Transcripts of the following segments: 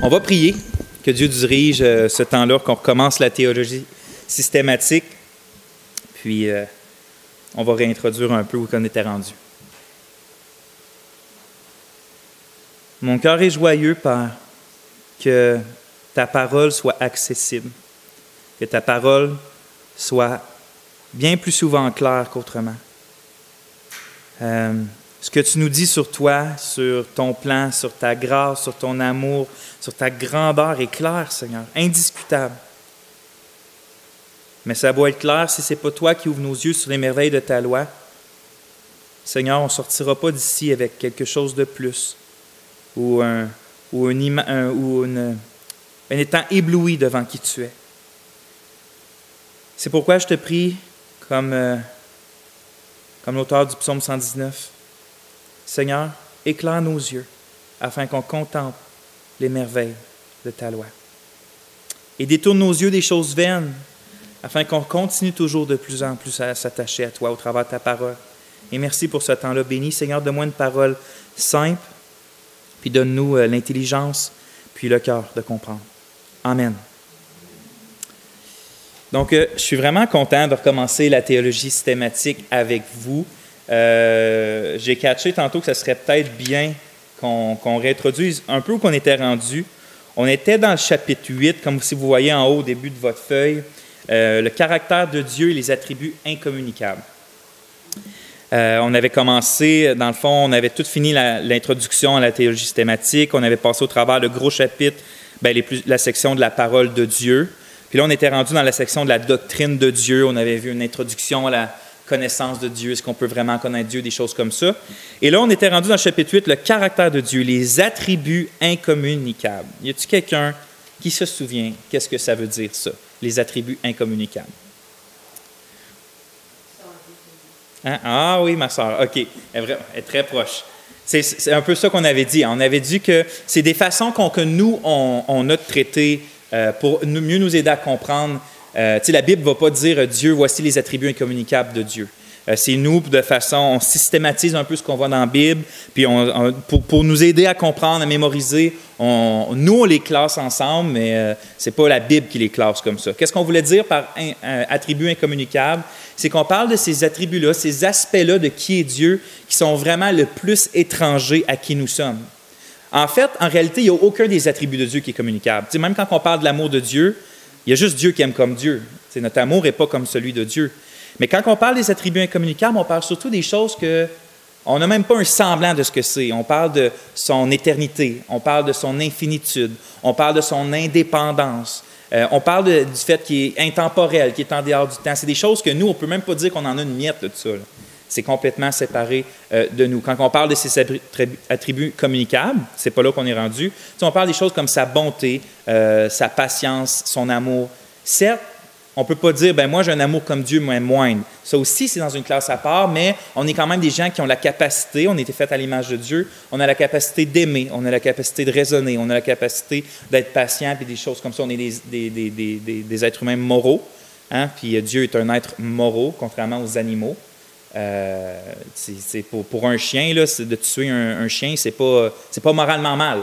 On va prier que Dieu dirige ce temps-là, qu'on recommence la théologie systématique, puis on va réintroduire un peu où on était rendu. Mon cœur est joyeux, Père, que ta parole soit accessible, que ta parole soit bien plus souvent claire qu'autrement. Ce que tu nous dis sur toi, sur ton plan, sur ta grâce, sur ton amour, sur ta grandeur est clair, Seigneur, indiscutable. Mais ça doit être clair si ce n'est pas toi qui ouvres nos yeux sur les merveilles de ta loi. Seigneur, on ne sortira pas d'ici avec quelque chose de plus ou un étant ébloui devant qui tu es. C'est pourquoi je te prie, comme l'auteur du psaume 119, Seigneur, éclaire nos yeux afin qu'on contemple les merveilles de ta loi. Et détourne nos yeux des choses vaines afin qu'on continue toujours de plus en plus à s'attacher à toi au travers de ta parole. Et merci pour ce temps-là béni. Seigneur, donne-moi une parole simple, puis donne-nous l'intelligence, puis le cœur de comprendre. Amen. Donc, je suis vraiment content de recommencer la théologie systématique avec vous. J'ai catché tantôt que ça serait peut-être bien qu'on réintroduise un peu où qu'on était rendu. On était dans le chapitre 8, comme si vous voyez en haut au début de votre feuille, le caractère de Dieu et les attributs incommunicables. On avait commencé, dans le fond, on avait tout fini l'introduction à la théologie systématique. On avait passé au travers le gros chapitre, la section de la parole de Dieu. Puis là, on était rendu dans la section de la doctrine de Dieu. On avait vu une introduction à la connaissance de Dieu. Est-ce qu'on peut vraiment connaître Dieu? Des choses comme ça. Et là, on était rendu dans le chapitre 8, le caractère de Dieu, les attributs incommunicables. Y a-t-il quelqu'un qui se souvient qu'est-ce que ça veut dire, ça, les attributs incommunicables? Hein? Ah oui, ma soeur, OK. Elle est très proche. C'est un peu ça qu'on avait dit. On avait dit que c'est des façons que nous, on a de traiter pour mieux nous aider à comprendre. La Bible ne va pas dire « Dieu, voici les attributs incommunicables de Dieu ». C'est nous, de façon, on systématise un peu ce qu'on voit dans la Bible, puis pour nous aider à comprendre, à mémoriser, nous, on les classe ensemble, mais ce n'est pas la Bible qui les classe comme ça. Qu'est-ce qu'on voulait dire par attributs incommunicables? C'est qu'on parle de ces attributs-là, ces aspects-là de qui est Dieu, qui sont vraiment le plus étrangers à qui nous sommes. En fait, en réalité, il n'y a aucun des attributs de Dieu qui est communicable. Même quand on parle de l'amour de Dieu, il y a juste Dieu qui aime comme Dieu. Notre amour n'est pas comme celui de Dieu. Mais quand on parle des attributs incommunicables, on parle surtout des choses qu'on n'a même pas un semblant de ce que c'est. On parle de son éternité, on parle de son infinitude, on parle de son indépendance, on parle du fait qu'il est intemporel, qu'il est en dehors du temps. C'est des choses que nous, on ne peut même pas dire qu'on en a une miette de ça. Là. C'est complètement séparé de nous. Quand on parle de ces attributs communicables, c'est pas là qu'on est rendu. On parle des choses comme sa bonté, sa patience, son amour. Certes, on ne peut pas dire, moi j'ai un amour comme Dieu, mais moindre. Ça aussi, c'est dans une classe à part, mais on est quand même des gens qui ont la capacité, on a été fait à l'image de Dieu, on a la capacité d'aimer, on a la capacité de raisonner, on a la capacité d'être patient, puis des choses comme ça. On est des êtres humains moraux, hein? Puis Dieu est un être moraux, contrairement aux animaux. Pour un chien, là, de tuer un chien, c'est pas moralement mal.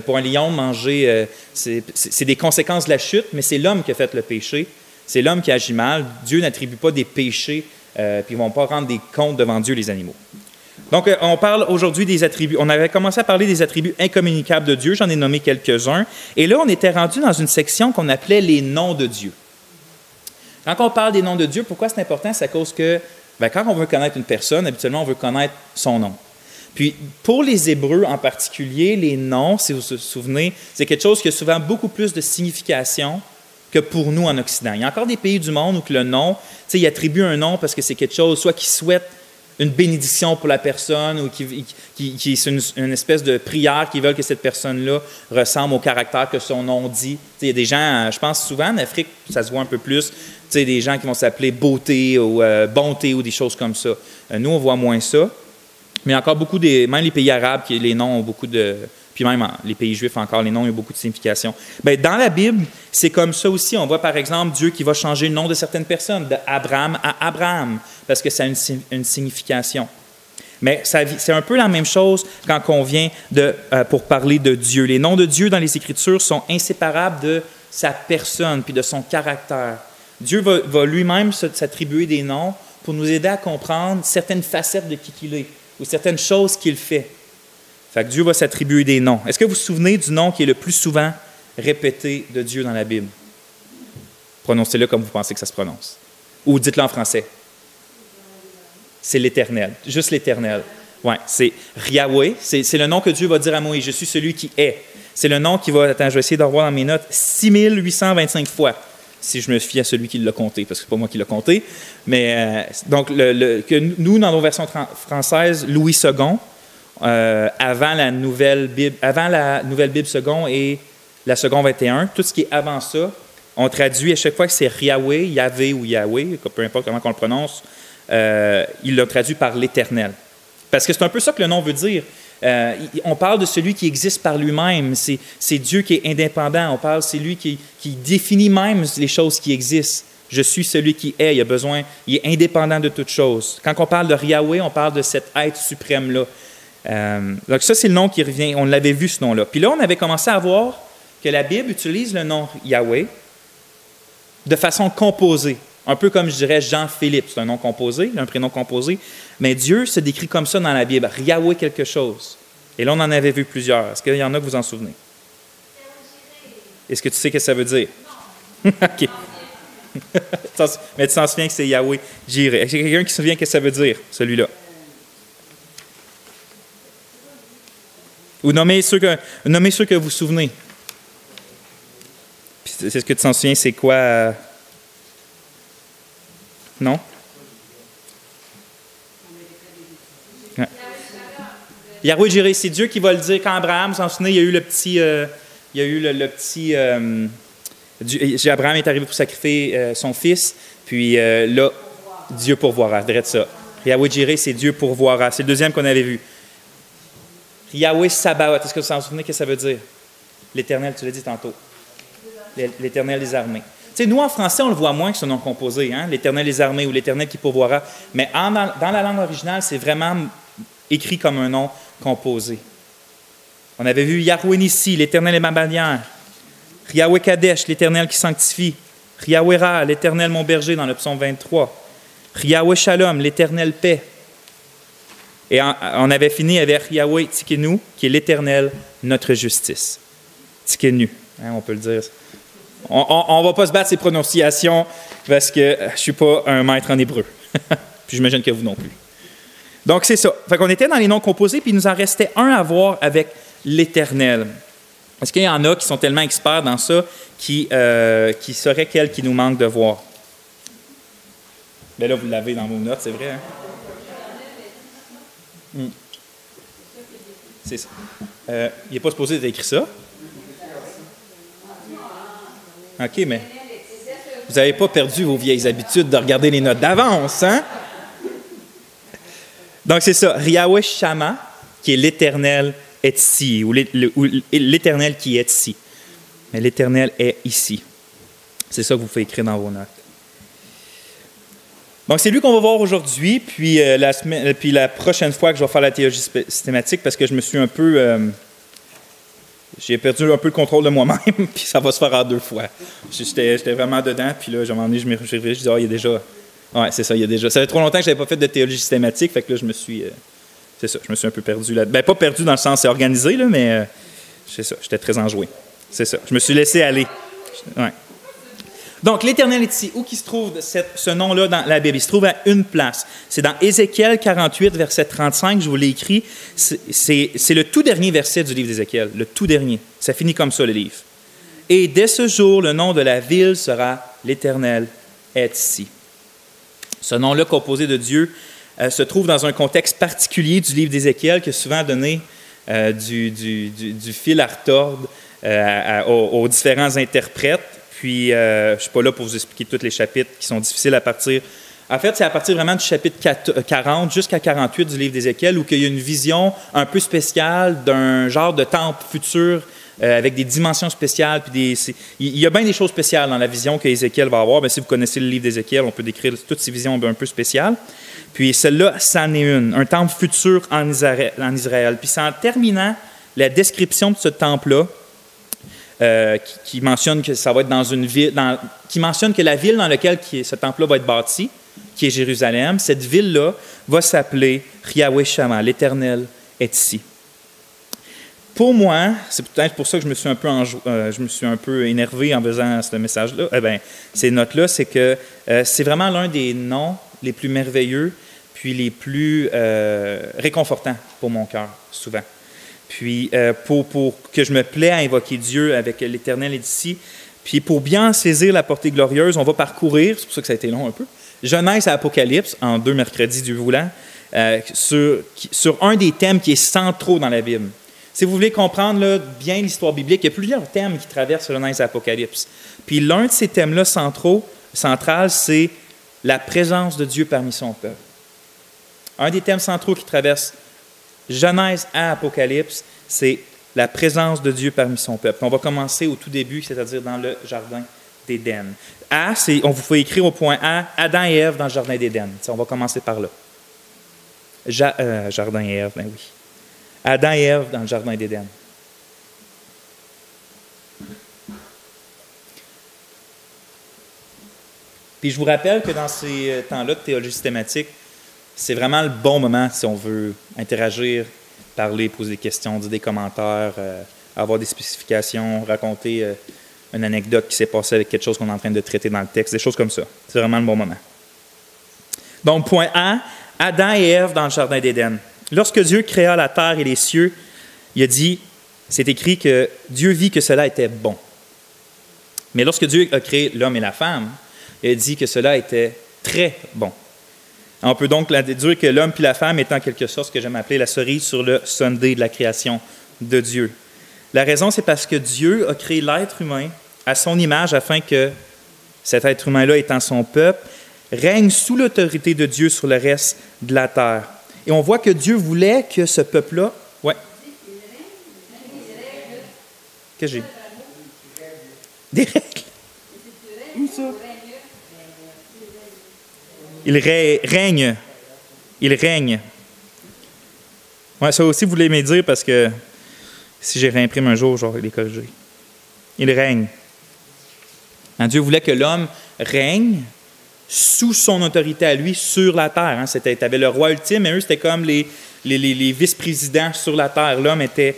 Pour un lion, manger, c'est des conséquences de la chute, mais c'est l'homme qui a fait le péché. C'est l'homme qui agit mal. Dieu n'attribue pas des péchés, puis ils ne vont pas rendre des comptes devant Dieu, les animaux. Donc, on parle aujourd'hui des attributs. On avait commencé à parler des attributs incommunicables de Dieu. J'en ai nommé quelques-uns. Et là, on était rendu dans une section qu'on appelait les noms de Dieu. Quand on parle des noms de Dieu, pourquoi c'est important? C'est à cause que quand on veut connaître une personne, habituellement, on veut connaître son nom. Puis, pour les Hébreux en particulier, les noms, si vous vous souvenez, c'est quelque chose qui a souvent beaucoup plus de signification que pour nous en Occident. Il y a encore des pays du monde où que le nom, ils attribuent un nom parce que c'est quelque chose, soit qu'ils souhaitent une bénédiction pour la personne ou qui c'est une espèce de prière qu'ils veulent que cette personne-là ressemble au caractère que son nom dit. Il y a des gens, je pense souvent en Afrique, ça se voit un peu plus, des gens qui vont s'appeler beauté ou bonté ou des choses comme ça. Nous, on voit moins ça. Mais il y a encore beaucoup même les pays arabes, les noms ont beaucoup de... Puis même les pays juifs encore, les noms ont beaucoup de signification. Dans la Bible, c'est comme ça aussi. On voit par exemple Dieu qui va changer le nom de certaines personnes, d'Abraham à Abraham, parce que ça a une signification. Mais c'est un peu la même chose quand on vient pour parler de Dieu. Les noms de Dieu dans les Écritures sont inséparables de sa personne puis de son caractère. Dieu va lui-même s'attribuer des noms pour nous aider à comprendre certaines facettes de qui il est ou certaines choses qu'il fait. Fait que Dieu va s'attribuer des noms. Est-ce que vous vous souvenez du nom qui est le plus souvent répété de Dieu dans la Bible? Prononcez-le comme vous pensez que ça se prononce. Ou dites-le en français. C'est l'Éternel, juste l'Éternel. Oui, c'est Yahweh, c'est le nom que Dieu va dire à Moïse, je suis celui qui est. C'est le nom qui va, attends, je vais essayer de revoir dans mes notes, 6825 fois, si je me fie à celui qui l'a compté, parce que ce n'est pas moi qui l'a compté. Mais, donc, que nous, dans nos versions françaises, Louis II, avant la Nouvelle Bible seconde et la seconde 21, tout ce qui est avant ça, on traduit à chaque fois que c'est Yahweh, Yahvé ou Yahweh, peu importe comment on le prononce, il l'a traduit par l'Éternel. Parce que c'est un peu ça que le nom veut dire. On parle de celui qui existe par lui-même. C'est Dieu qui est indépendant. On parle, c'est lui qui définit même les choses qui existent. Je suis celui qui est. Il est indépendant de toute chose. Quand on parle de Yahweh, on parle de cet être suprême-là. Donc ça, c'est le nom qui revient. On l'avait vu, ce nom-là. Puis là, on avait commencé à voir que la Bible utilise le nom Yahweh de façon composée. Un peu comme je dirais Jean-Philippe, c'est un nom composé, un prénom composé. Mais Dieu se décrit comme ça dans la Bible, Yahweh quelque chose. Et là, on en avait vu plusieurs. Est-ce qu'il y en a que vous en souvenez? Est-ce que tu sais ce que ça veut dire? OK. Mais tu t'en souviens que c'est Yahweh Jireh. Est-ce qu'il y a quelqu'un qui se souvient ce que ça veut dire, celui-là? Ou nommez ceux que vous vous souvenez. Puis, c'est ce que tu t'en souviens, c'est quoi? Non? Ouais. Yahweh Jireh, c'est Dieu qui va le dire. Quand Abraham, vous vous en souvenez, il y a eu le petit... Abraham est arrivé pour sacrifier son fils, puis là, Dieu pourvoira. Je dirais de ça. Yahweh Jireh, c'est Dieu pourvoira. C'est le deuxième qu'on avait vu. Yahweh Sabaoth, est-ce que vous vous en souvenez ce que ça veut dire? L'Éternel, tu l'as dit tantôt. L'Éternel des armées. Tu sais, nous, en français, on le voit moins que ce nom composé, hein? L'Éternel des armées ou l'Éternel qui pourvoira. Mais dans la langue originale, c'est vraiment écrit comme un nom composé. On avait vu Yahweh Nissi, l'Éternel est ma bannière. Yahweh Kadesh, l'Éternel qui sanctifie. Yahweh Ra, l'Éternel mon berger dans le psaume 23. Yahweh Shalom, l'Éternel paix. Et on avait fini avec Yahweh Tzidkenu, qui est l'Éternel, notre justice. Tzidkenu, hein, on peut le dire. On ne va pas se battre ces prononciations parce que je ne suis pas un maître en hébreu. Puis j'imagine que vous non plus. Donc, c'est ça. Fait qu'on était dans les noms composés, puis il nous en restait un à voir avec l'Éternel. Est-ce qu'il y en a qui sont tellement experts dans ça qui sauraient quel qui nous manque de voir? Bien là, vous l'avez dans vos notes, c'est vrai. Hein? C'est ça. Il n'est pas supposé d'être écrit ça. OK, mais vous n'avez pas perdu vos vieilles habitudes de regarder les notes d'avance, hein? Donc, c'est ça. Yahweh Shama, qui est l'Éternel est ici, ou l'Éternel qui est ici. Mais l'Éternel est ici. C'est ça que vous pouvez écrire dans vos notes. Donc, c'est lui qu'on va voir aujourd'hui, puis la prochaine fois que je vais faire la théologie systématique, parce que je me suis un peu... j'ai perdu un peu le contrôle de moi-même, puis ça va se faire en 2 fois. J'étais vraiment dedans, puis là, à un moment donné, je me réfléchis, je dis, il y a déjà... Oui, c'est ça, il y a déjà... Ça fait trop longtemps que je n'avais pas fait de théologie systématique, fait que là, je me suis... c'est ça, je me suis un peu perdu là. Ben, pas perdu dans le sens c'est organisé, là, mais c'est ça, j'étais très enjoué. C'est ça, je me suis laissé aller. Ouais. Donc, l'Éternel est ici. Où qu'il se trouve ce nom-là dans la Bible? Il se trouve à une place. C'est dans Ézéchiel 48, verset 35, je vous l'ai écrit. C'est le tout dernier verset du livre d'Ézéchiel, le tout dernier. Ça finit comme ça, le livre. Et dès ce jour, le nom de la ville sera l'Éternel est ici. Ce nom-là, composé de Dieu, se trouve dans un contexte particulier du livre d'Ézéchiel qui a souvent donné du fil à retordre aux différents interprètes. Puis, je ne suis pas là pour vous expliquer tous les chapitres qui sont difficiles à partir. En fait, c'est à partir vraiment du chapitre 40 jusqu'à 48 du livre d'Ézéchiel où il y a une vision un peu spéciale d'un genre de temple futur avec des dimensions spéciales. Il y a bien des choses spéciales dans la vision qu'Ézéchiel va avoir. Bien, si vous connaissez le livre d'Ézéchiel, on peut décrire toutes ces visions un peu spéciales. Puis celle-là, ça en est une, un temple futur en Israël. Puis c'est en terminant la description de ce temple-là, qui mentionne que ça va être dans une ville, qui mentionne que la ville dans laquelle ce temple-là va être bâti, qui est Jérusalem, cette ville-là va s'appeler Yahweh Shammah, l'Éternel est ici. Pour moi, c'est peut-être pour ça que je me suis un peu énervé en faisant ce message-là, ces notes-là, c'est que c'est vraiment l'un des noms les plus merveilleux, puis les plus réconfortants pour mon cœur, souvent. Puis pour que je me plaie à invoquer Dieu avec l'Éternel est ici, puis pour bien saisir la portée glorieuse, on va parcourir, c'est pour ça que ça a été long un peu, Genèse à Apocalypse, en 2 mercredis, Dieu voulant, sur un des thèmes qui est centraux dans la Bible. Si vous voulez comprendre là, bien l'histoire biblique, il y a plusieurs thèmes qui traversent Genèse à Apocalypse. Puis l'un de ces thèmes-là central, c'est la présence de Dieu parmi son peuple. Un des thèmes centraux qui traverse Genèse à Apocalypse, c'est la présence de Dieu parmi son peuple. On va commencer au tout début, c'est-à-dire dans le jardin d'Éden. On vous fait écrire au point A, Adam et Ève dans le jardin d'Éden. On va commencer par là. Jardin et Ève, ben oui. Adam et Ève dans le jardin d'Éden. Puis je vous rappelle que dans ces temps-là de théologie systématique, c'est vraiment le bon moment si on veut interagir, parler, poser des questions, dire des commentaires, avoir des spécifications, raconter une anecdote qui s'est passée avec quelque chose qu'on est en train de traiter dans le texte, des choses comme ça. C'est vraiment le bon moment. Donc, point A, Adam et Ève dans le jardin d'Éden. Lorsque Dieu créa la terre et les cieux, il a dit, c'est écrit que Dieu vit que cela était bon. Mais lorsque Dieu a créé l'homme et la femme, il a dit que cela était très bon. On peut donc déduire que l'homme et la femme est en quelque sorte ce que j'aime appeler la cerise sur le sundae de la création de Dieu. La raison, c'est parce que Dieu a créé l'être humain à son image afin que cet être humain-là, étant son peuple, règne sous l'autorité de Dieu sur le reste de la terre. Et on voit que Dieu voulait que ce peuple-là... Ouais. Qu'est-ce que j'ai? Des règles. Où ça? Il règne. Il règne. Ouais, ça aussi, vous voulez me dire parce que si j'ai réimprime un jour, je vais les corriger. Il règne. Dieu voulait que l'homme règne sous son autorité à lui sur la terre. Tu avais le roi ultime, mais eux, c'était comme les vice-présidents sur la terre. L'homme était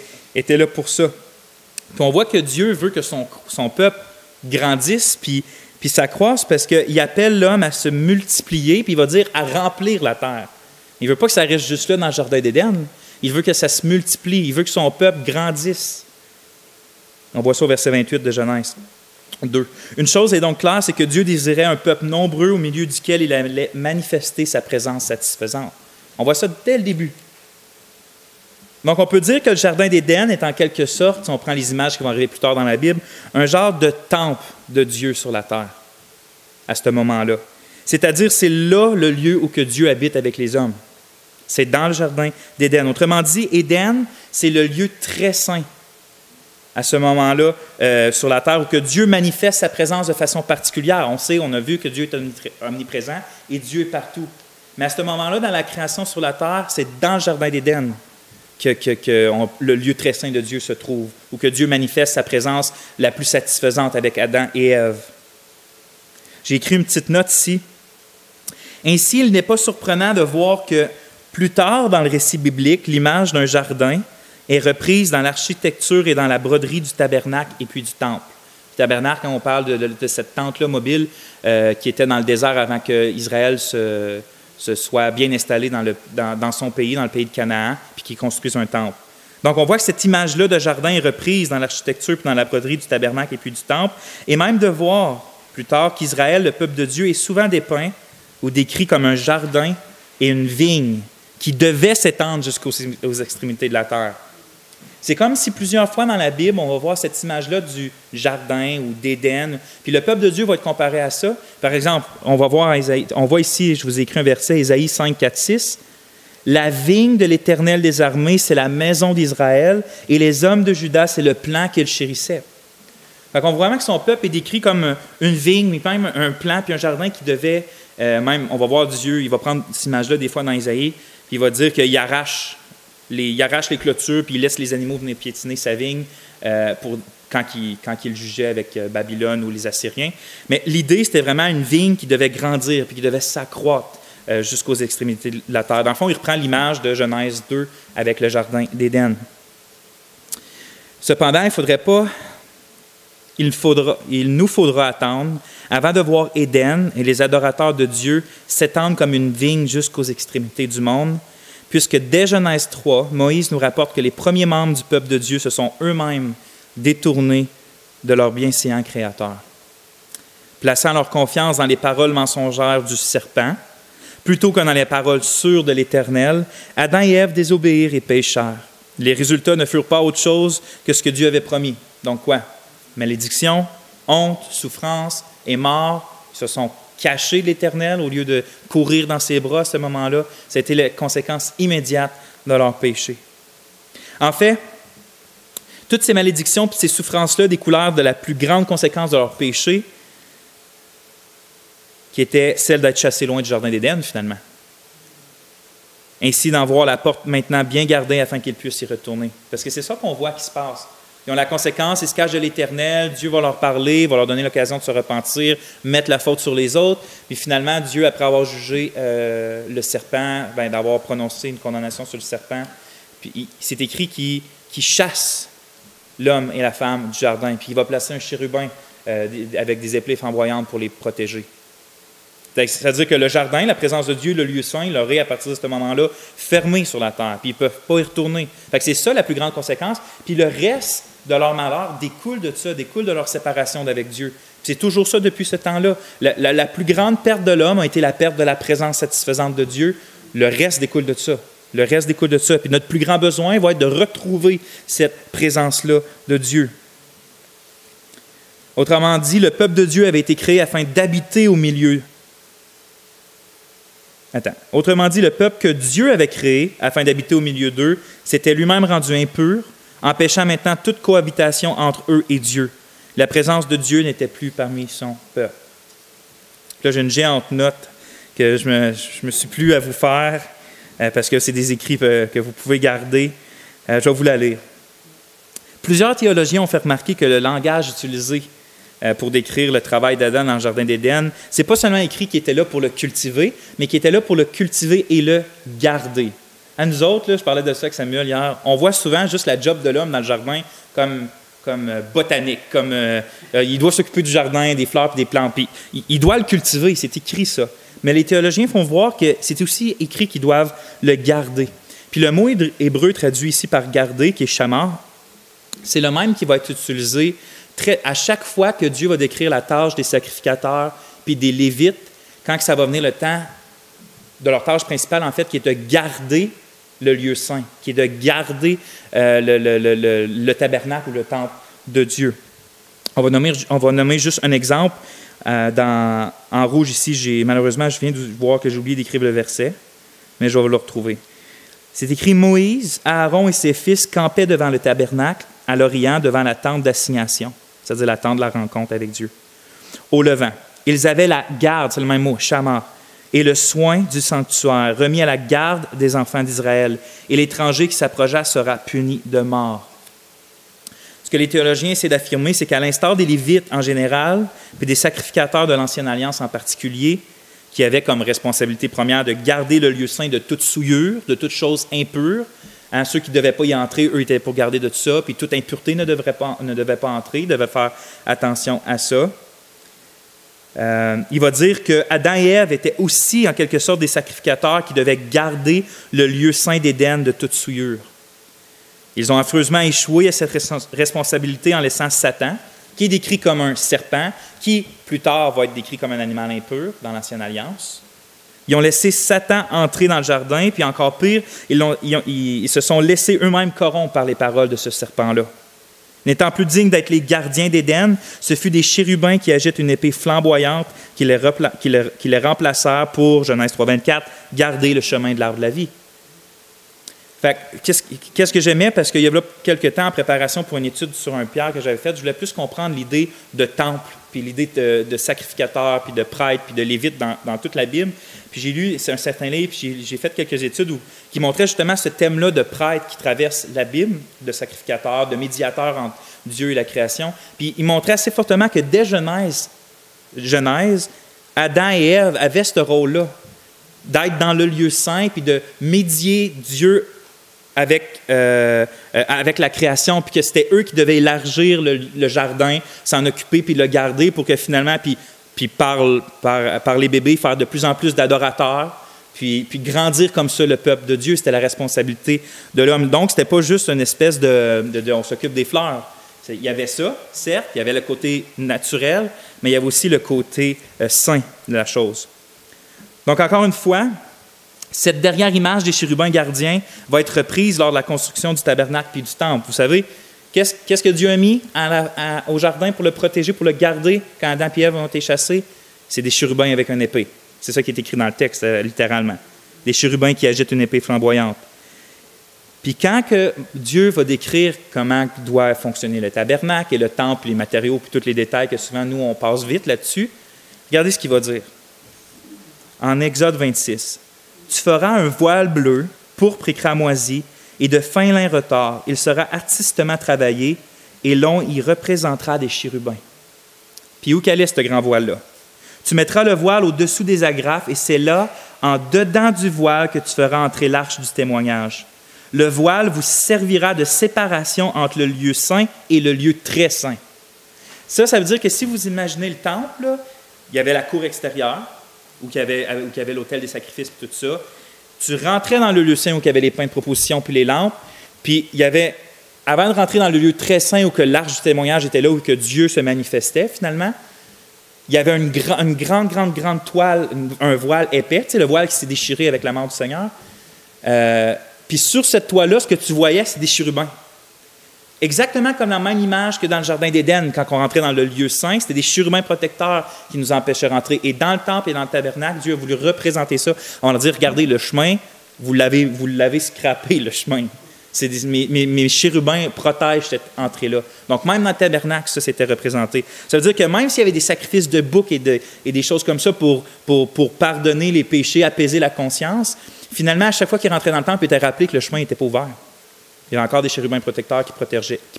là pour ça. Puis on voit que Dieu veut que son peuple grandisse puis s'accroisse parce qu'il appelle l'homme à se multiplier, puis il va dire à remplir la terre. Il ne veut pas que ça reste juste là dans le jardin d'Éden. Il veut que ça se multiplie. Il veut que son peuple grandisse. On voit ça au verset 28 de Genèse 2. Une chose est donc claire, c'est que Dieu désirait un peuple nombreux au milieu duquel il allait manifester sa présence satisfaisante. On voit ça dès le début. Donc, on peut dire que le jardin d'Éden est en quelque sorte, si on prend les images qui vont arriver plus tard dans la Bible, un genre de temple de Dieu sur la terre, à ce moment-là. C'est-à-dire, c'est là le lieu où que Dieu habite avec les hommes. C'est dans le jardin d'Éden. Autrement dit, Éden, c'est le lieu très saint à ce moment-là sur la terre où que Dieu manifeste sa présence de façon particulière. On a vu que Dieu est omniprésent et Dieu est partout. Mais à ce moment-là, dans la création sur la terre, c'est dans le jardin d'Éden que le lieu très saint de Dieu se trouve, où que Dieu manifeste sa présence la plus satisfaisante avec Adam et Ève. J'ai écrit une petite note ici. Ainsi, il n'est pas surprenant de voir que plus tard dans le récit biblique, l'image d'un jardin est reprise dans l'architecture et dans la broderie du tabernacle et puis du temple. Le tabernacle, quand on parle de cette tente-là mobile qui était dans le désert avant qu'Israël se soit bien installé dans son pays, dans le pays de Canaan, puis qu'il construise un temple. Donc, on voit que cette image-là de jardin est reprise dans l'architecture puis dans la broderie du tabernacle et puis du temple, et même de voir plus tard qu'Israël, le peuple de Dieu, est souvent dépeint ou décrit comme un jardin et une vigne qui devait s'étendre jusqu'aux extrémités de la terre. C'est comme si plusieurs fois dans la Bible, on va voir cette image-là du jardin ou d'Éden, puis le peuple de Dieu va être comparé à ça. Par exemple, on voit ici, je vous ai écrit un verset, Ésaïe 5, 4, 6. La vigne de l'Éternel des armées, c'est la maison d'Israël, et les hommes de Juda, c'est le plan qu'il chérissait. Fait qu'on voit vraiment que son peuple est décrit comme une vigne, mais même un plan puis un jardin qui devait, même, on va voir Dieu, il va prendre cette image-là des fois dans Isaïe, puis il va dire qu'il arrache les clôtures, puis il laisse les animaux venir piétiner sa vigne quand il jugeait avec Babylone ou les Assyriens. Mais l'idée, c'était vraiment une vigne qui devait grandir, puis qui devait s'accroître jusqu'aux extrémités de la terre. Dans le fond, il reprend l'image de Genèse 2 avec le jardin d'Éden. Cependant, il nous faudra attendre avant de voir Éden et les adorateurs de Dieu s'étendre comme une vigne jusqu'aux extrémités du monde, puisque dès Genèse 3, Moïse nous rapporte que les premiers membres du peuple de Dieu se sont eux-mêmes détournés de leur bienséant Créateur, plaçant leur confiance dans les paroles mensongères du serpent, plutôt que dans les paroles sûres de l'Éternel. Adam et Ève désobéirent et péchèrent. Les résultats ne furent pas autre chose que ce que Dieu avait promis. Donc quoi? Malédiction, honte, souffrance et mort. Ils se sont cachés de l'Éternel au lieu de courir dans ses bras à ce moment-là. Ça a été la conséquence immédiate de leur péché. En fait, toutes ces malédictions et ces souffrances-là découlèrent de la plus grande conséquence de leur péché, qui était celle d'être chassés loin du jardin d'Éden, finalement. Ainsi, d'en voir la porte maintenant bien gardée afin qu'ils puissent y retourner. Parce que c'est ça qu'on voit qui se passe. Ils ont la conséquence, ils se cachent de l'Éternel, Dieu va leur parler, va leur donner l'occasion de se repentir, mettre la faute sur les autres. Puis finalement, Dieu, après avoir jugé le serpent, d'avoir prononcé une condamnation sur le serpent, puis c'est écrit qu'il chasse l'homme et la femme du jardin, puis il va placer un chérubin avec des épées flamboyantes pour les protéger. C'est-à-dire que le jardin, la présence de Dieu, le lieu saint, leur est à partir de ce moment-là fermé sur la terre, puis ils ne peuvent pas y retourner. Fait que c'est ça la plus grande conséquence. Puis le reste de leur malheur découle de ça, découle de leur séparation d'avec Dieu. Puis c'est toujours ça depuis ce temps-là. La plus grande perte de l'homme a été la perte de la présence satisfaisante de Dieu. Le reste découle de ça. Le reste découle de ça. Puis notre plus grand besoin va être de retrouver cette présence-là de Dieu. Autrement dit, le peuple de Dieu avait été créé afin d'habiter au milieu. Autrement dit, le peuple que Dieu avait créé afin d'habiter au milieu d'eux s'était lui-même rendu impur, empêchant maintenant toute cohabitation entre eux et Dieu. La présence de Dieu n'était plus parmi son peuple. Là, j'ai une géante note que je me suis plu à vous faire parce que c'est des écrits que vous pouvez garder. Je vais vous la lire. Plusieurs théologiens ont fait remarquer que le langage utilisé pour décrire le travail d'Adam dans le jardin d'Éden, ce n'est pas seulement écrit qu'il était là pour le cultiver, mais qu'il était là pour le cultiver et le garder. À nous autres, là, je parlais de ça avec Samuel hier, on voit souvent juste la job de l'homme dans le jardin comme botanique, il doit s'occuper du jardin, des fleurs et des plantes. Puis il doit le cultiver, c'est écrit ça. Mais les théologiens font voir que c'est aussi écrit qu'ils doivent le garder. Puis le mot hébreu traduit ici par garder, qui est shamar, c'est le même qui va être utilisé à chaque fois que Dieu va décrire la tâche des sacrificateurs puis des Lévites, quand ça va venir le temps de leur tâche principale, en fait, qui est de garder le lieu saint, qui est de garder le tabernacle ou le temple de Dieu. On va nommer juste un exemple. En rouge ici, malheureusement, je viens de voir que j'ai oublié d'écrire le verset, mais je vais le retrouver. C'est écrit « Moïse, Aaron et ses fils campaient devant le tabernacle, à l'Orient, devant la tente d'assignation. » C'est-à-dire la tente de la rencontre avec Dieu. Au levant, ils avaient la garde, c'est le même mot, shamar, et le soin du sanctuaire, remis à la garde des enfants d'Israël. Et l'étranger qui s'approcha sera puni de mort. Ce que les théologiens essaient d'affirmer, c'est qu'à l'instar des Lévites en général, puis des sacrificateurs de l'Ancienne Alliance en particulier, qui avaient comme responsabilité première de garder le lieu saint de toute souillure, de toute chose impure, ceux qui ne devaient pas y entrer, eux, étaient pour garder de tout ça, puis toute impureté ne devait pas entrer, ils devaient faire attention à ça. Il va dire qu'Adam et Ève étaient aussi, en quelque sorte, des sacrificateurs qui devaient garder le lieu saint d'Éden de toute souillure. Ils ont affreusement échoué à cette responsabilité en laissant Satan, qui est décrit comme un serpent, qui, plus tard, va être décrit comme un animal impur dans l'Ancienne Alliance. Ils ont laissé Satan entrer dans le jardin, puis encore pire, ils se sont laissés eux-mêmes corrompre par les paroles de ce serpent-là. N'étant plus dignes d'être les gardiens d'Éden, ce fut des chérubins qui agitent une épée flamboyante qui les remplacèrent pour, Genèse 3, 24, garder le chemin de l'arbre de la vie. Fait que, qu'est-ce que j'aimais? Parce qu'il y a quelques temps, en préparation pour une étude sur un pierre que j'avais faite, je voulais plus comprendre l'idée de temple, puis l'idée de sacrificateur, puis de prêtre, puis de lévite dans toute la Bible. Puis j'ai lu un certain livre, puis j'ai fait quelques études qui montraient justement ce thème-là de prêtre qui traverse la Bible, de sacrificateur, de médiateur entre Dieu et la création. Puis il montrait assez fortement que dès Genèse, Adam et Ève avaient ce rôle-là, d'être dans le lieu saint, puis de médier Dieu avec la création, puis que c'était eux qui devaient élargir le jardin, s'en occuper, puis le garder pour que finalement, puis par les bébés, faire de plus en plus d'adorateurs, puis grandir comme ça le peuple de Dieu. C'était la responsabilité de l'homme. Donc, ce n'était pas juste une espèce on s'occupe des fleurs. Il y avait ça, certes, il y avait le côté naturel, mais il y avait aussi le côté saint de la chose. Donc, encore une fois, cette dernière image des chérubins gardiens va être reprise lors de la construction du tabernacle puis du temple. Vous savez, qu'est-ce que Dieu a mis au jardin pour le protéger, pour le garder quand Adam et Ève ont été chassés? C'est des chérubins avec une épée. C'est ça qui est écrit dans le texte, littéralement. Des chérubins qui agitent une épée flamboyante. Puis quand que Dieu va décrire comment doit fonctionner le tabernacle et le temple, les matériaux, puis tous les détails que souvent nous, on passe vite là-dessus, regardez ce qu'il va dire. En Exode 26, « Tu feras un voile bleu, pourpre et cramoisi, et de fin lin retors. Il sera artistement travaillé, et l'on y représentera des chérubins. » Puis où qu'elle est, ce grand voile-là? « Tu mettras le voile au-dessous des agrafes, et c'est là, en dedans du voile, que tu feras entrer l'arche du témoignage. Le voile vous servira de séparation entre le lieu saint et le lieu très saint. » Ça veut dire que si vous imaginez le temple, là, il y avait la cour extérieure, où il y avait l'autel des sacrifices et tout ça. Tu rentrais dans le lieu saint où il y avait les pains de proposition puis les lampes. Puis il y avait, avant de rentrer dans le lieu très saint où que l'arche du témoignage était là, où que Dieu se manifestait finalement, il y avait une grande toile, un voile épais, tu sais, le voile qui s'est déchiré avec la mort du Seigneur. Puis sur cette toile-là, ce que tu voyais, c'est des chérubins. Exactement comme la même image que dans le Jardin d'Éden, quand on rentrait dans le lieu saint, c'était des chérubins protecteurs qui nous empêchaient de rentrer. Et dans le temple et dans le tabernacle, Dieu a voulu représenter ça. On va dire, regardez, le chemin, vous l'avez scrappé, le chemin. Mes chérubins protègent cette entrée-là. Donc, même dans le tabernacle, ça s'était représenté. Ça veut dire que même s'il y avait des sacrifices de boucs et des choses comme ça pour pardonner les péchés, apaiser la conscience, finalement, à chaque fois qu'il rentrait dans le temple, il était rappelé que le chemin n'était pas ouvert. Il y avait encore des chérubins protecteurs qui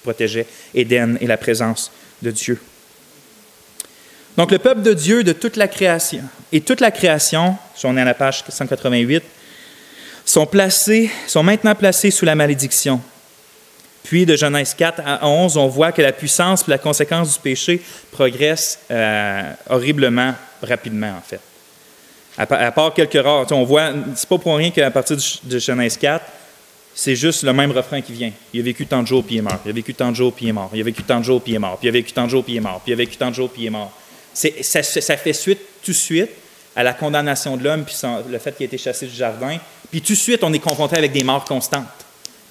protégeaient Éden et la présence de Dieu. Donc, le peuple de Dieu de toute la création, et toute la création, si on est à la page 188, sont maintenant placés sous la malédiction. Puis, de Genèse 4 à 11, on voit que la puissance et la conséquence du péché progressent horriblement, rapidement, en fait. À part quelques rares, on voit, c'est pas pour rien qu'à partir de Genèse 4, c'est juste le même refrain qui vient. Il a vécu tant de jours, puis il est mort. Il a vécu tant de jours, puis il est mort. Il a vécu tant de jours, puis il est mort. Puis il a vécu tant de jours, puis il est mort. Puis il a vécu tant de jours, puis il est mort. Ça fait suite, tout de suite, à la condamnation de l'homme, puis le fait qu'il a été chassé du jardin. Puis tout de suite, on est confronté avec des morts constantes.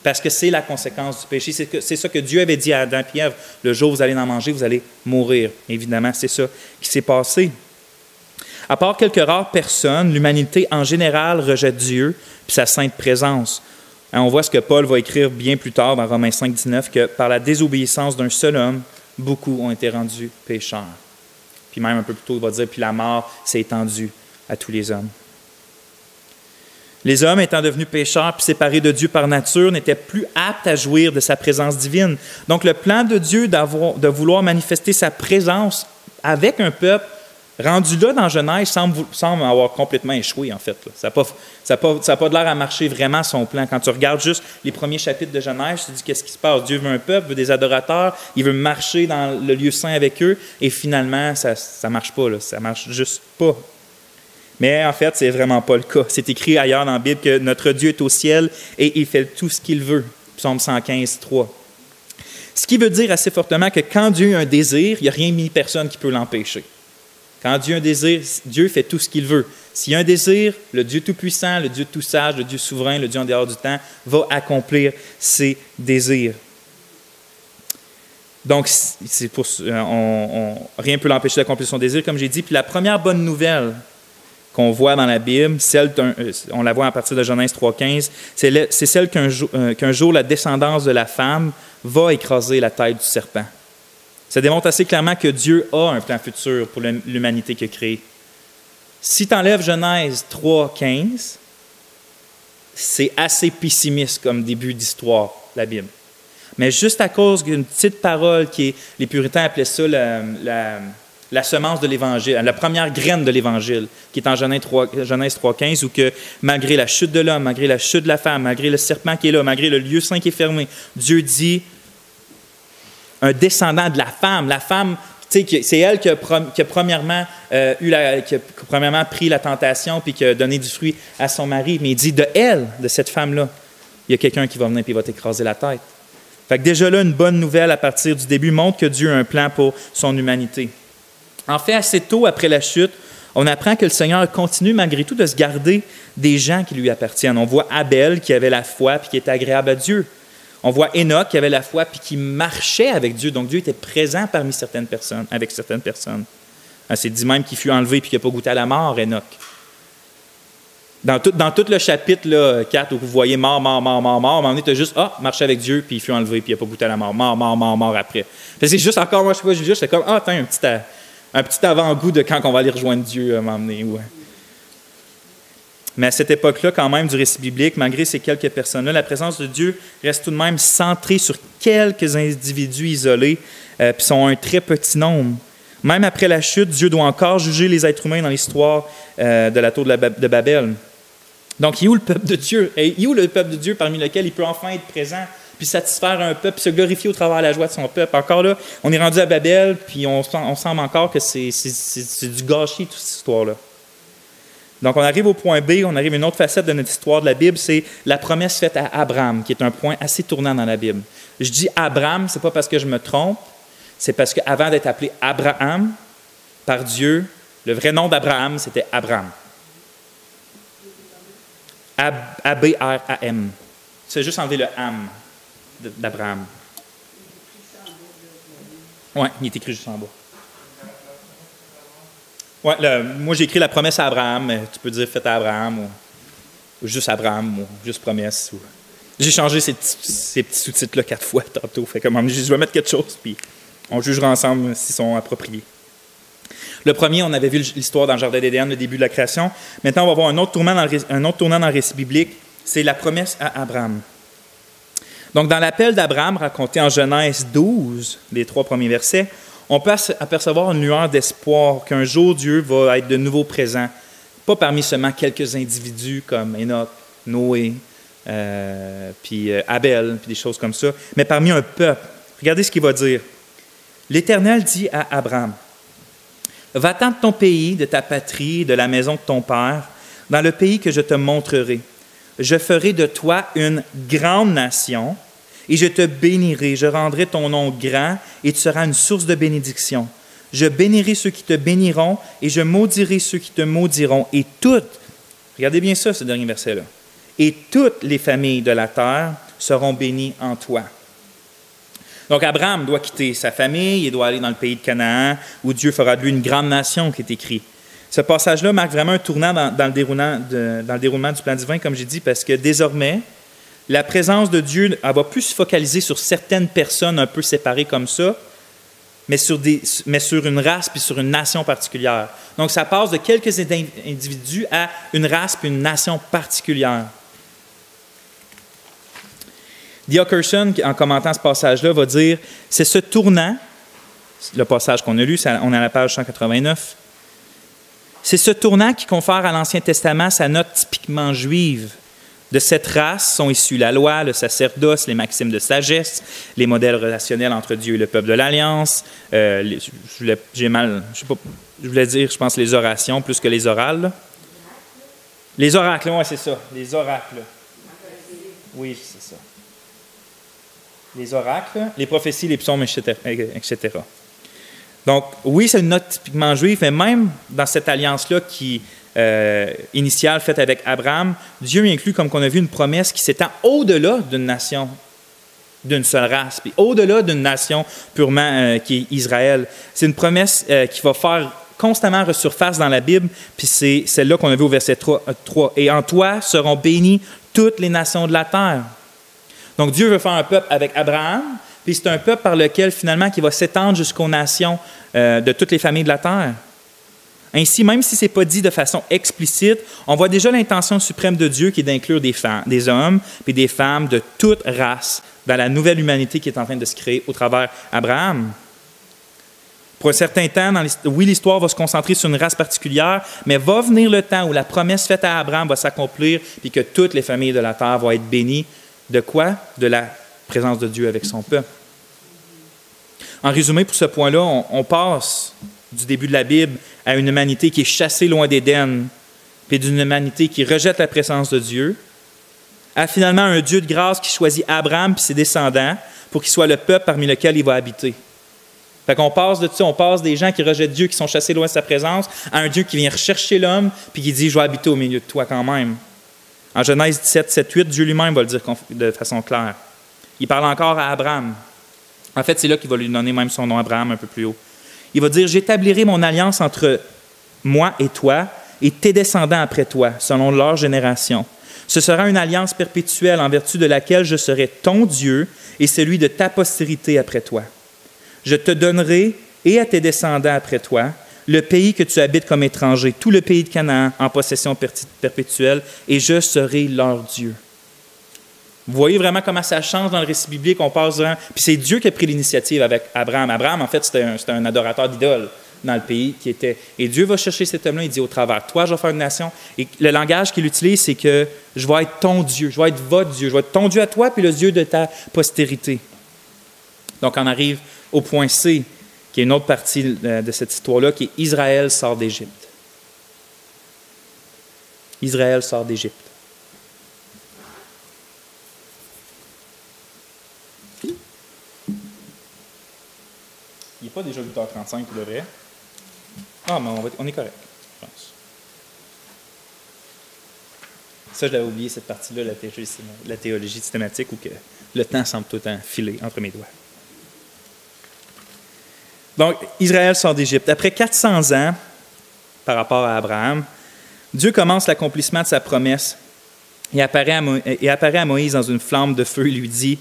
Parce que c'est la conséquence du péché. C'est ça que Dieu avait dit à Adam et Ève. Le jour où vous allez en manger, vous allez mourir. Évidemment, c'est ça qui s'est passé. À part quelques rares personnes, l'humanité en général rejette Dieu puis sa sainte présence. On voit ce que Paul va écrire bien plus tard dans Romains 5, 19, que par la désobéissance d'un seul homme, beaucoup ont été rendus pécheurs. Puis même un peu plus tôt, il va dire, puis la mort s'est étendue à tous les hommes. Les hommes, étant devenus pécheurs puis séparés de Dieu par nature, n'étaient plus aptes à jouir de sa présence divine. Donc le plan de Dieu de vouloir manifester sa présence avec un peuple, rendu là dans Genèse, semble avoir complètement échoué, en fait. Ça n'a pas de l'air à marcher vraiment, son plan. Quand tu regardes juste les premiers chapitres de Genèse, tu te dis qu'est-ce qui se passe? Dieu veut un peuple, veut des adorateurs, il veut marcher dans le lieu saint avec eux, et finalement, ça ne marche pas. Là. Ça ne marche juste pas. Mais en fait, c'est vraiment pas le cas. C'est écrit ailleurs dans la Bible que notre Dieu est au ciel et il fait tout ce qu'il veut. Psaume 115, 3. Ce qui veut dire assez fortement que quand Dieu a un désir, il n'y a rien ni personne qui peut l'empêcher. Quand Dieu a un désir, Dieu fait tout ce qu'il veut. S'il y a un désir, le Dieu tout-puissant, le Dieu tout sage, le Dieu souverain, le Dieu en dehors du temps, va accomplir ses désirs. Donc, rien ne peut l'empêcher d'accomplir son désir, comme j'ai dit. Puis la première bonne nouvelle qu'on voit dans la Bible, on la voit à partir de Genèse 3,15, c'est celle qu'un jour la descendance de la femme va écraser la tête du serpent. Ça démontre assez clairement que Dieu a un plan futur pour l'humanité qu'il a créée. Si tu enlèves Genèse 3,15, c'est assez pessimiste comme début d'histoire, la Bible. Mais juste à cause d'une petite parole les puritains appelaient ça la semence de l'Évangile, la première graine de l'Évangile, qui est en Genèse 3,15, où que malgré la chute de l'homme, malgré la chute de la femme, malgré le serpent qui est là, malgré le lieu saint qui est fermé, Dieu dit un descendant de la femme. La femme, c'est elle qui a premièrement pris la tentation puis qui a donné du fruit à son mari. Mais il dit de cette femme-là, il y a quelqu'un qui va venir et va t'écraser la tête. Fait que déjà là, une bonne nouvelle à partir du début montre que Dieu a un plan pour son humanité. En fait, assez tôt après la chute, on apprend que le Seigneur continue malgré tout de se garder des gens qui lui appartiennent. On voit Abel qui avait la foi puis qui était agréable à Dieu. On voit Enoch qui avait la foi puis qui marchait avec Dieu. Donc Dieu était présent parmi certaines personnes, avec certaines personnes. C'est dit même qu'il fut enlevé puis qu'il n'a pas goûté à la mort, Enoch. Dans tout le chapitre là, 4 où vous voyez mort, à un moment donné, tu as juste marcher avec Dieu puis il fut enlevé puis il n'a pas goûté à la mort. Mort après. C'est juste encore, moi je sais pas, j'étais comme attends, un petit avant-goût de quand on va aller rejoindre Dieu à un moment donné. Ouais. Mais à cette époque-là, quand même, du récit biblique, malgré ces quelques personnes-là, la présence de Dieu reste tout de même centrée sur quelques individus isolés, puis sont un très petit nombre. Même après la chute, Dieu doit encore juger les êtres humains dans l'histoire de la tour de Babel. Donc, il est où le peuple de Dieu? Il est où le peuple de Dieu parmi lequel il peut enfin être présent, puis satisfaire un peuple, puis se glorifier au travers de la joie de son peuple? Encore là, on est rendu à Babel, puis on semble encore que c'est du gâchis, toute cette histoire-là. Donc, on arrive au point B, on arrive à une autre facette de notre histoire de la Bible, c'est la promesse faite à Abraham, qui est un point assez tournant dans la Bible. Je dis Abraham, ce n'est pas parce que je me trompe, c'est parce qu'avant d'être appelé Abraham par Dieu, le vrai nom d'Abraham, c'était Abraham. A-B-R-A-M. C'est juste enlever le am d'Abraham. Oui, il est écrit juste en bas. Ouais, moi, j'ai écrit la promesse à Abraham, mais tu peux dire faites à Abraham, ou juste Abraham, ou juste promesse. Ou... J'ai changé ces petits sous-titres-là 4 fois tantôt. Fait comme je vais mettre quelque chose, puis on jugera ensemble s'ils sont appropriés. Le premier, on avait vu l'histoire dans le Jardin d'Éden, le début de la création. Maintenant, on va voir un autre tournant dans le récit biblique, c'est la promesse à Abraham. Donc, dans l'appel d'Abraham, raconté en Genèse 12, les 3 premiers versets, on peut apercevoir une lueur d'espoir qu'un jour Dieu va être de nouveau présent, pas parmi seulement quelques individus comme Enoch, Noé, puis Abel, puis des choses comme ça, mais parmi un peuple. Regardez ce qu'il va dire. L'Éternel dit à Abraham, « Va-t'en de ton pays, de ta patrie, de la maison de ton père, dans le pays que je te montrerai. Je ferai de toi une grande nation, et je te bénirai, je rendrai ton nom grand, et tu seras une source de bénédiction. Je bénirai ceux qui te béniront, et je maudirai ceux qui te maudiront. Et toutes, regardez bien ça, ce dernier verset-là, et toutes les familles de la terre seront bénies en toi. » Donc, Abraham doit quitter sa famille, il doit aller dans le pays de Canaan, où Dieu fera de lui une grande nation, qui est écrit. Ce passage-là marque vraiment un tournant dans le déroulement du plan divin, comme j'ai dit, parce que désormais, la présence de Dieu, elle va plus se focaliser sur certaines personnes un peu séparées comme ça, mais sur une race puis sur une nation particulière. Donc, ça passe de quelques individus à une race puis une nation particulière. D. Ockerson, en commentant ce passage-là, va dire « C'est ce tournant, le passage qu'on a lu, on est à la page 189, c'est ce tournant qui confère à l'Ancien Testament sa note typiquement juive. De cette race sont issus la loi, le sacerdoce, les maximes de sagesse, les modèles relationnels entre Dieu et le peuple de l'Alliance. Je voulais dire, je pense, les orations plus que les orales. Là. Les oracles, oui, c'est ça. Les oracles. Oui, c'est ça. Les oracles, les prophéties, les psaumes, etc. Donc, oui, c'est une note typiquement juive, mais même dans cette alliance-là initiale faite avec Abraham, Dieu inclut, comme on a vu, une promesse qui s'étend au-delà d'une nation, d'une seule race, puis au-delà d'une nation purement qui est Israël. C'est une promesse qui va faire constamment resurface dans la Bible, puis c'est celle-là qu'on a vue au verset 3. Et en toi seront bénies toutes les nations de la terre. Donc Dieu veut faire un peuple avec Abraham, puis c'est un peuple par lequel finalement qui va s'étendre jusqu'aux nations de toutes les familles de la terre. Ainsi, même si ce n'est pas dit de façon explicite, on voit déjà l'intention suprême de Dieu qui est d'inclure des hommes et des femmes de toute race dans la nouvelle humanité qui est en train de se créer au travers d'Abraham. Pour un certain temps, oui, l'histoire va se concentrer sur une race particulière, mais va venir le temps où la promesse faite à Abraham va s'accomplir et que toutes les familles de la terre vont être bénies. De quoi? De la présence de Dieu avec son peuple. En résumé, pour ce point-là, on passe du début de la Bible à une humanité qui est chassée loin d'Éden, puis d'une humanité qui rejette la présence de Dieu, à finalement un Dieu de grâce qui choisit Abraham et ses descendants pour qu'il soit le peuple parmi lequel il va habiter. Fait qu'on passe de ça, on passe des gens qui rejettent Dieu, qui sont chassés loin de sa présence, à un Dieu qui vient rechercher l'homme puis qui dit « Je vais habiter au milieu de toi quand même ». En Genèse 17, 7, 8, Dieu lui-même va le dire de façon claire. Il parle encore à Abraham. En fait, c'est là qu'il va lui donner même son nom, Abraham, un peu plus haut. Il va dire « J'établirai mon alliance entre moi et toi et tes descendants après toi, selon leur génération. Ce sera une alliance perpétuelle en vertu de laquelle je serai ton Dieu et celui de ta postérité après toi. Je te donnerai et à tes descendants après toi le pays que tu habites comme étranger, tout le pays de Canaan en possession perpétuelle, et je serai leur Dieu. » Vous voyez vraiment comment ça change dans le récit biblique, on passe durant... Puis c'est Dieu qui a pris l'initiative avec Abraham. Abraham, en fait, c'était un adorateur d'idoles dans le pays qui était... Et Dieu va chercher cet homme-là, il dit au travers, toi, je vais faire une nation. Et le langage qu'il utilise, c'est que je vais être ton Dieu, je vais être votre Dieu, je vais être ton Dieu à toi, puis le Dieu de ta postérité. Donc, on arrive au point C, qui est une autre partie de cette histoire-là, qui est Israël sort d'Égypte. Israël sort d'Égypte. Il n'est pas déjà 8h35 pour le vrai. Ah, mais on est correct, je pense. Ça, je l'avais oublié, cette partie-là, la théologie systématique, où que le temps semble tout le temps filer entre mes doigts. Donc, Israël sort d'Égypte. Après 400 ans, par rapport à Abraham, Dieu commence l'accomplissement de sa promesse et apparaît à Moïse dans une flamme de feu et lui dit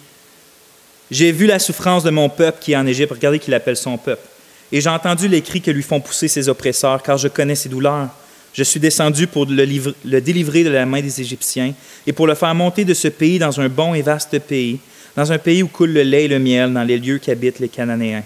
« J'ai vu la souffrance de mon peuple qui est en Égypte. » Regardez qu'il appelle son peuple. « Et j'ai entendu les cris que lui font pousser ses oppresseurs, car je connais ses douleurs. Je suis descendu pour le délivrer de la main des Égyptiens et pour le faire monter de ce pays dans un bon et vaste pays, dans un pays où coule le lait et le miel, dans les lieux qu'habitent les Cananéens. »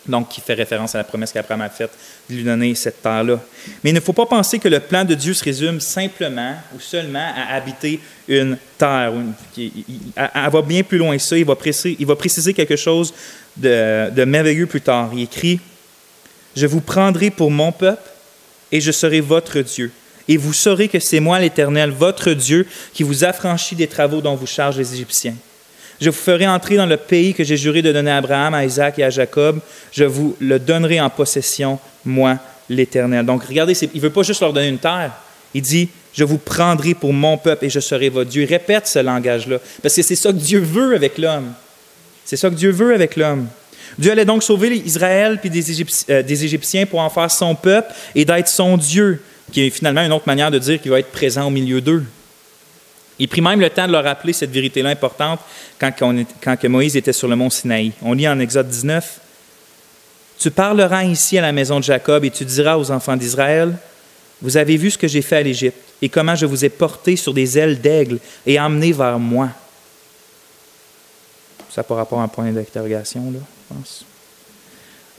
Donc, qui fait référence à la promesse qu'Abraham a faite de lui donner cette terre-là. Mais il ne faut pas penser que le plan de Dieu se résume simplement ou seulement à habiter une terre. Elle va bien plus loin que ça. Il va préciser quelque chose de merveilleux plus tard. Il écrit « Je vous prendrai pour mon peuple et je serai votre Dieu. Et vous saurez que c'est moi l'Éternel, votre Dieu, qui vous affranchit des travaux dont vous chargent les Égyptiens. Je vous ferai entrer dans le pays que j'ai juré de donner à Abraham, à Isaac et à Jacob. Je vous le donnerai en possession, moi, l'Éternel. » Donc, regardez, il ne veut pas juste leur donner une terre. Il dit, je vous prendrai pour mon peuple et je serai votre Dieu. Il répète ce langage-là, parce que c'est ça que Dieu veut avec l'homme. C'est ça que Dieu veut avec l'homme. Dieu allait donc sauver Israël puis des Égyptiens pour en faire son peuple et d'être son Dieu, qui est finalement une autre manière de dire qu'il va être présent au milieu d'eux. Il prit même le temps de leur rappeler cette vérité-là importante quand que Moïse était sur le mont Sinaï. On lit en Exode 19, « Tu parleras ici à la maison de Jacob et tu diras aux enfants d'Israël, « Vous avez vu ce que j'ai fait à l'Égypte et comment je vous ai porté sur des ailes d'aigle et emmené vers moi. » Ça n'a pas rapport à un point d'interrogation, là, je pense.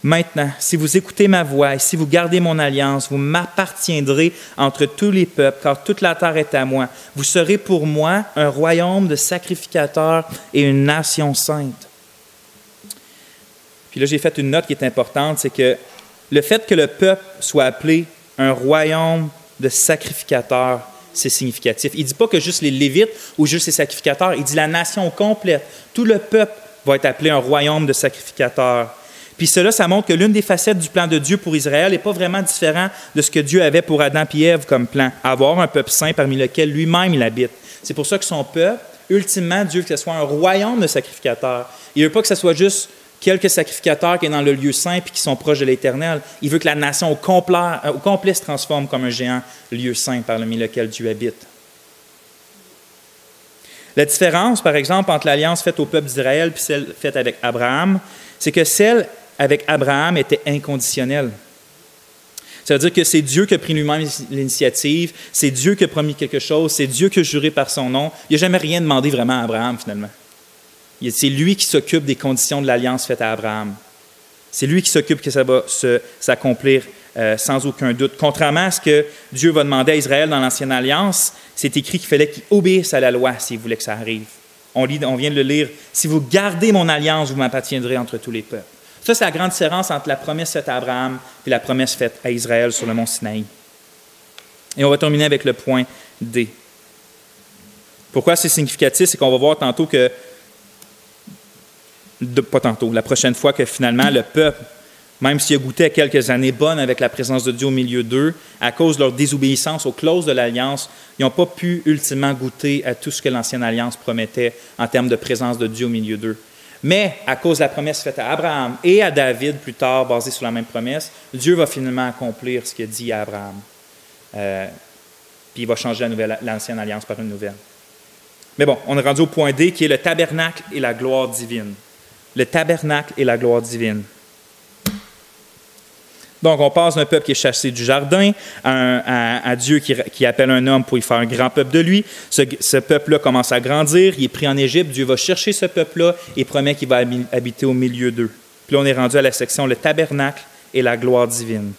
Maintenant, si vous écoutez ma voix et si vous gardez mon alliance, vous m'appartiendrez entre tous les peuples, car toute la terre est à moi. Vous serez pour moi un royaume de sacrificateurs et une nation sainte. Puis là, j'ai fait une note qui est importante, c'est que le fait que le peuple soit appelé un royaume de sacrificateurs, c'est significatif. Il ne dit pas que juste les Lévites ou juste les sacrificateurs, il dit la nation complète. Tout le peuple va être appelé un royaume de sacrificateurs. Puis cela, ça montre que l'une des facettes du plan de Dieu pour Israël n'est pas vraiment différent de ce que Dieu avait pour Adam et Ève comme plan, avoir un peuple saint parmi lequel lui-même il habite. C'est pour ça que son peuple, ultimement, Dieu veut que ce soit un royaume de sacrificateurs. Il ne veut pas que ce soit juste quelques sacrificateurs qui sont dans le lieu saint et qui sont proches de l'Éternel. Il veut que la nation au complet se transforme comme un géant lieu saint parmi lequel Dieu habite. La différence, par exemple, entre l'alliance faite au peuple d'Israël et celle faite avec Abraham, c'est que celle avec Abraham était inconditionnelle. Ça veut dire que c'est Dieu qui a pris lui-même l'initiative, c'est Dieu qui a promis quelque chose, c'est Dieu qui a juré par son nom. Il n'a jamais rien demandé vraiment à Abraham, finalement. C'est lui qui s'occupe des conditions de l'alliance faite à Abraham. C'est lui qui s'occupe que ça va s'accomplir sans aucun doute. Contrairement à ce que Dieu va demander à Israël dans l'Ancienne Alliance, c'est écrit qu'il fallait qu'il obéisse à la loi s'il voulait que ça arrive. On vient de le lire. « Si vous gardez mon alliance, vous m'appartiendrez entre tous les peuples. » Ça, c'est la grande différence entre la promesse faite à Abraham et la promesse faite à Israël sur le mont Sinaï. Et on va terminer avec le point D. Pourquoi c'est significatif? C'est qu'on va voir tantôt que, pas tantôt, la prochaine fois que finalement le peuple, même s'il a goûté à quelques années bonnes avec la présence de Dieu au milieu d'eux, à cause de leur désobéissance aux clauses de l'Alliance, ils n'ont pas pu ultimement goûter à tout ce que l'Ancienne Alliance promettait en termes de présence de Dieu au milieu d'eux. Mais à cause de la promesse faite à Abraham et à David plus tard, basée sur la même promesse, Dieu va finalement accomplir ce qu'il a dit à Abraham. Puis il va changer l'Ancienne Alliance par une nouvelle. Mais bon, on est rendu au point D qui est le tabernacle et la gloire divine. Le tabernacle et la gloire divine. Donc, on passe d'un peuple qui est chassé du jardin à Dieu qui appelle un homme pour y faire un grand peuple de lui. Ce peuple-là commence à grandir, il est pris en Égypte. Dieu va chercher ce peuple-là et promet qu'il va habiter au milieu d'eux. Puis là, on est rendu à la section le tabernacle et la gloire divine.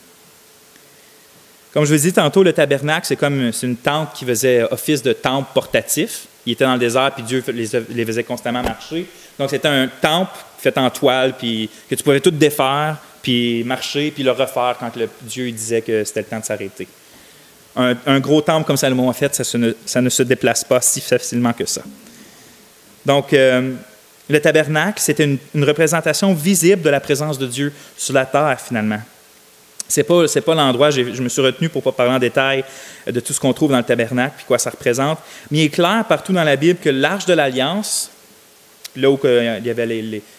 Comme je vous ai dit tantôt, le tabernacle, c'est une tente qui faisait office de temple portatif. Il était dans le désert, puis Dieu les faisait constamment marcher. Donc, c'était un temple fait en toile, puis que tu pouvais tout défaire, puis marcher, puis le refaire quand Dieu disait que c'était le temps de s'arrêter. Un gros temple comme Salomon a fait, ça ne se déplace pas si facilement que ça. Donc, le tabernacle, c'était une représentation visible de la présence de Dieu sur la terre, finalement. C'est pas l'endroit, je me suis retenu pour ne pas parler en détail de tout ce qu'on trouve dans le tabernacle, puis quoi ça représente, mais il est clair partout dans la Bible que l'Arche de l'Alliance, là où il y avait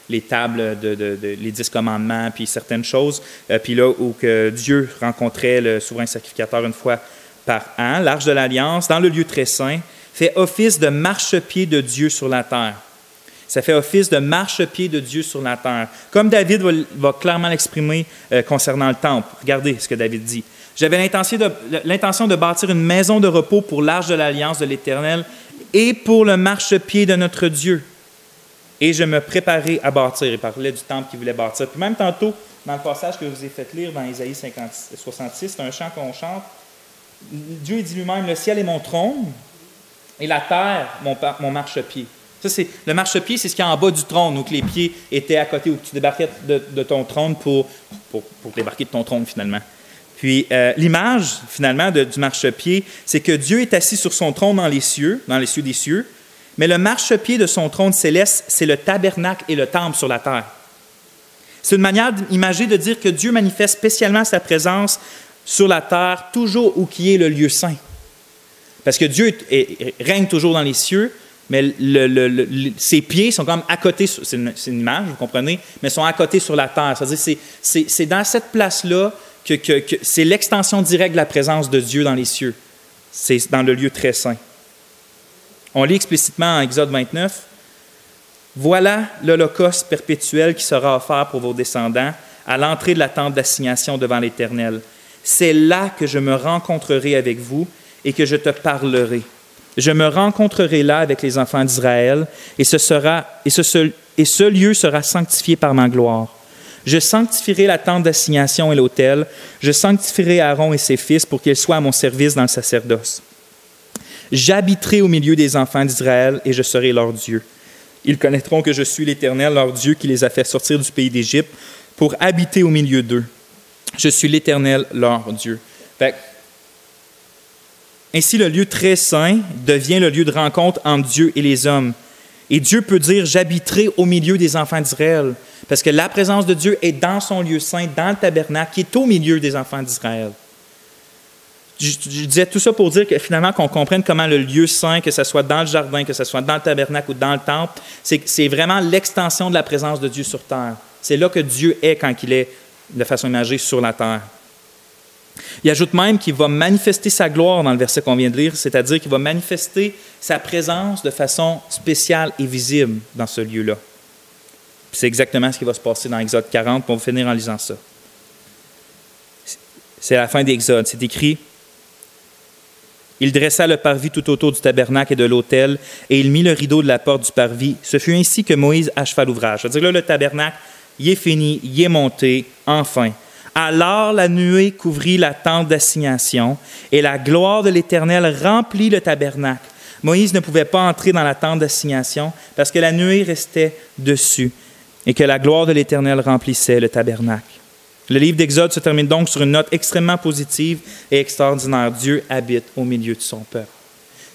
les tables, les 10 commandements, puis certaines choses, puis là où que Dieu rencontrait le souverain sacrificateur une fois par an, l'Arche de l'Alliance, dans le lieu très saint, fait office de marchepied de Dieu sur la terre. Ça fait office de marchepied de Dieu sur la terre. Comme David va clairement l'exprimer concernant le temple. Regardez ce que David dit. « J'avais l'intention de bâtir une maison de repos pour l'Arche de l'Alliance de l'Éternel et pour le marchepied de notre Dieu. Et je me préparais à bâtir. » Il parlait du temple qu'il voulait bâtir. Puis même tantôt, dans le passage que je vous ai fait lire dans Isaïe 66, c'est un chant qu'on chante. Dieu dit lui-même, « Le ciel est mon trône et la terre mon marchepied. » Ça, le marchepied, c'est ce qui est en bas du trône, où que les pieds étaient à côté, où tu débarquais de ton trône pour débarquer de ton trône, finalement. Puis, l'image, finalement, du marchepied, c'est que Dieu est assis sur son trône dans les cieux des cieux, mais le marchepied de son trône céleste, c'est le tabernacle et le temple sur la terre. C'est une manière imagée de dire que Dieu manifeste spécialement sa présence sur la terre, toujours où qui est le lieu saint. Parce que Dieu règne toujours dans les cieux, mais ses pieds sont comme à côté, c'est une image, vous comprenez, mais sont à côté sur la terre. C'est-à-dire c'est dans cette place-là que c'est l'extension directe de la présence de Dieu dans les cieux. C'est dans le lieu très saint. On lit explicitement en Exode 29, « Voilà l'holocauste perpétuel qui sera offert pour vos descendants à l'entrée de la tente d'assignation devant l'Éternel. C'est là que je me rencontrerai avec vous et que je te parlerai. Je me rencontrerai là avec les enfants d'Israël, et ce lieu sera sanctifié par ma gloire. Je sanctifierai la tente d'assignation et l'autel. Je sanctifierai Aaron et ses fils pour qu'ils soient à mon service dans le sacerdoce. J'habiterai au milieu des enfants d'Israël et je serai leur Dieu. Ils connaîtront que je suis l'Éternel, leur Dieu, qui les a fait sortir du pays d'Égypte pour habiter au milieu d'eux. Je suis l'Éternel, leur Dieu. » Ainsi, le lieu très saint devient le lieu de rencontre entre Dieu et les hommes. Et Dieu peut dire « J'habiterai au milieu des enfants d'Israël », parce que la présence de Dieu est dans son lieu saint, dans le tabernacle, qui est au milieu des enfants d'Israël. Je disais tout ça pour dire que finalement, qu'on comprenne comment le lieu saint, que ce soit dans le jardin, que ce soit dans le tabernacle ou dans le temple, c'est vraiment l'extension de la présence de Dieu sur terre. C'est là que Dieu est quand il est, de façon imagée, sur la terre. Il ajoute même qu'il va manifester sa gloire dans le verset qu'on vient de lire, c'est-à-dire qu'il va manifester sa présence de façon spéciale et visible dans ce lieu-là. C'est exactement ce qui va se passer dans Exode 40, puis on va finir en lisant ça. C'est la fin d'Exode, c'est écrit « Il dressa le parvis tout autour du tabernacle et de l'autel, et il mit le rideau de la porte du parvis. Ce fut ainsi que Moïse acheva l'ouvrage. » C'est-à-dire là, le tabernacle, il est fini, il est monté, enfin. Alors la nuée couvrit la tente d'assignation, et la gloire de l'Éternel remplit le tabernacle. Moïse ne pouvait pas entrer dans la tente d'assignation parce que la nuée restait dessus et que la gloire de l'Éternel remplissait le tabernacle. Le livre d'Exode se termine donc sur une note extrêmement positive et extraordinaire. Dieu habite au milieu de son peuple.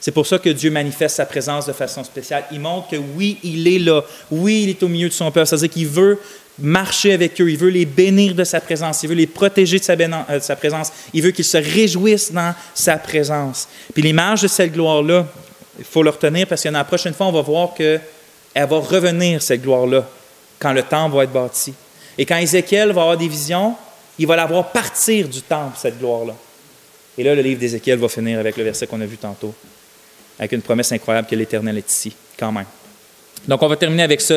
C'est pour ça que Dieu manifeste sa présence de façon spéciale. Il montre que oui, il est là. Oui, il est au milieu de son peuple. C'est-à-dire qu'il veut marcher avec eux. Il veut les bénir de sa présence. Il veut les protéger de sa présence. Il veut qu'ils se réjouissent dans sa présence. Puis l'image de cette gloire-là, il faut le retenir parce que la prochaine fois, on va voir qu'elle va revenir, cette gloire-là, quand le temple va être bâti. Et quand Ézéchiel va avoir des visions, il va la voir partir du temple, cette gloire-là. Et là, le livre d'Ézéchiel va finir avec le verset qu'on a vu tantôt, avec une promesse incroyable que l'Éternel est ici, quand même. Donc, on va terminer avec ça.